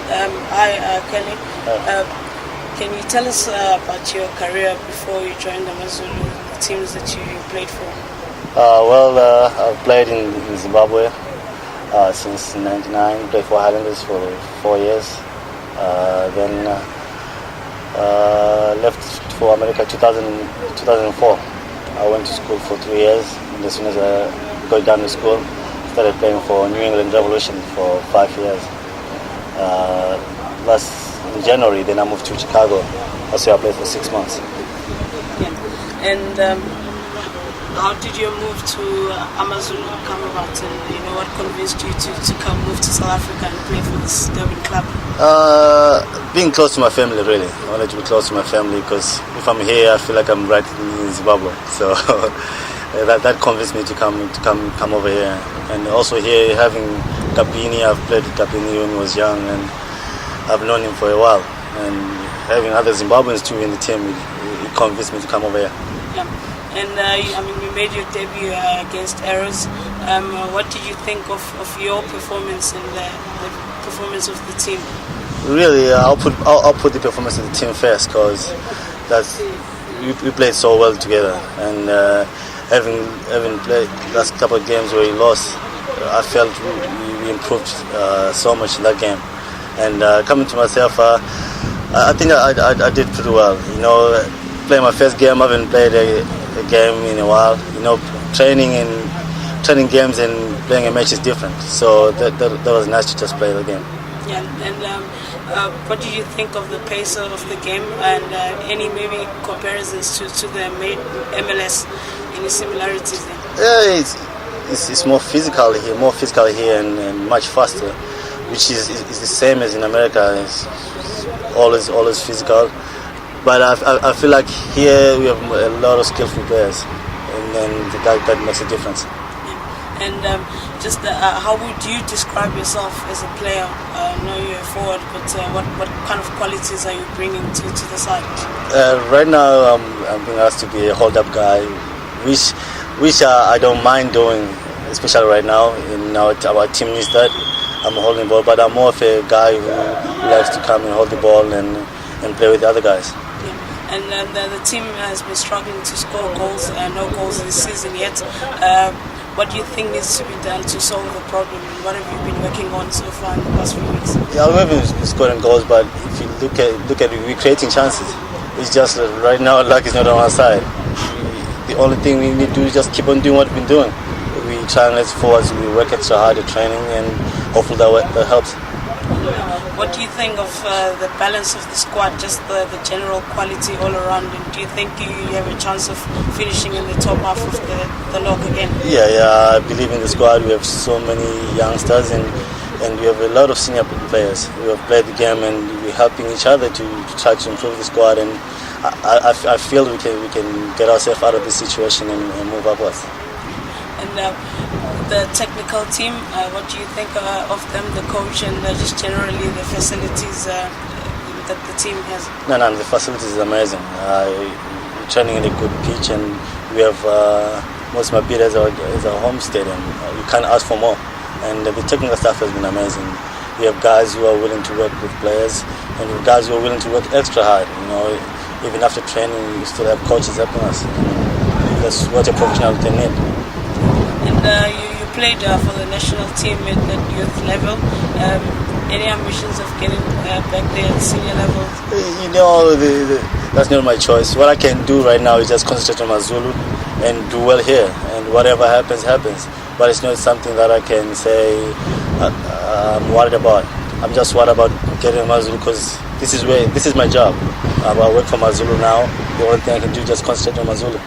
Hi, Kelly. Can you tell us about your career before you joined the AmaZulu, the teams that you played for? I've played in Zimbabwe since '99. Played for Highlanders for 4 years. Then left for America 2004. I went to school for 3 years, and as soon as I got done with school, started playing for New England Revolution for 5 years. Last in January, then I moved to Chicago. Also, I played for 6 months. Yeah. And how did your move to AmaZulu come about? And what convinced you to come move to South Africa and play for this Durban club? Being close to my family, really. I wanted to be close to my family because if I'm here, I feel like I'm right in Zimbabwe. So that convinced me to come over here. And also here, having Kabini, I've played with Kabini when he was young, and I've known him for a while. And having other Zimbabweans too in the team, it convinced me to come over here. Yeah. And you made your debut against Arrows. What did you think of your performance and the performance of the team? Really, I'll put the performance of the team first because we played so well together. And having played the last couple of games where we lost, I felt we improved so much in that game. And coming to myself, I think I did pretty well. Playing my first game, I haven't played a game in a while. Training games and playing a match is different. So that was nice to just play the game. Yeah, and what do you think of the pace of the game and any maybe comparisons to the MLS? Any similarities there? Yeah, it's more physical here, and much faster, which is the same as in America. It's always physical. But I feel like here we have a lot of skillful players, and then that makes a difference. Yeah. And how would you describe yourself as a player? I know you're a forward, but what kind of qualities are you bringing to the side? Right now, I'm being asked to be a hold-up guy, which I don't mind doing, especially right now. Our team needs that. I'm holding the ball, but I'm more of a guy who likes to come and hold the ball and play with the other guys. And the team has been struggling to score goals, no goals this season yet. What do you think needs to be done to solve the problem? And what have you been working on so far in the past few weeks? Yeah, we haven't been scoring goals, but if you look at it, we're creating chances. It's just right now luck is not on our side. The only thing we need to do is just keep on doing what we've been doing. We try and let forwards, we work extra hard at training, and hopefully that helps. What do you think of the balance of the squad, just the general quality all around? And do you think you have a chance of finishing in the top half of the log again? Yeah, I believe in the squad. We have so many youngsters and we have a lot of senior players. We have played the game and we're helping each other to try to improve the squad. And I feel we can get ourselves out of this situation and move upwards. And the technical team, what do you think of them, the coach, and just generally the facilities that the team has? No, the facilities is amazing. We're training in a good pitch, and we have most of my beat as our home stadium. You can't ask for more. And the technical staff has been amazing. We have guys who are willing to work with players, and we have guys who are willing to work extra hard. Even after training, we still have coaches helping us. That's what a professional can need. And you played for the national team at youth level. Any ambitions of getting back there at senior level? That's not my choice. What I can do right now is just concentrate on my Zulu and do well here. And whatever happens, happens. But it's not something that I can say I'm worried about. I'm just worried about getting AmaZulu because this is my job. I work for AmaZulu now. The only thing I can do is just concentrate on AmaZulu.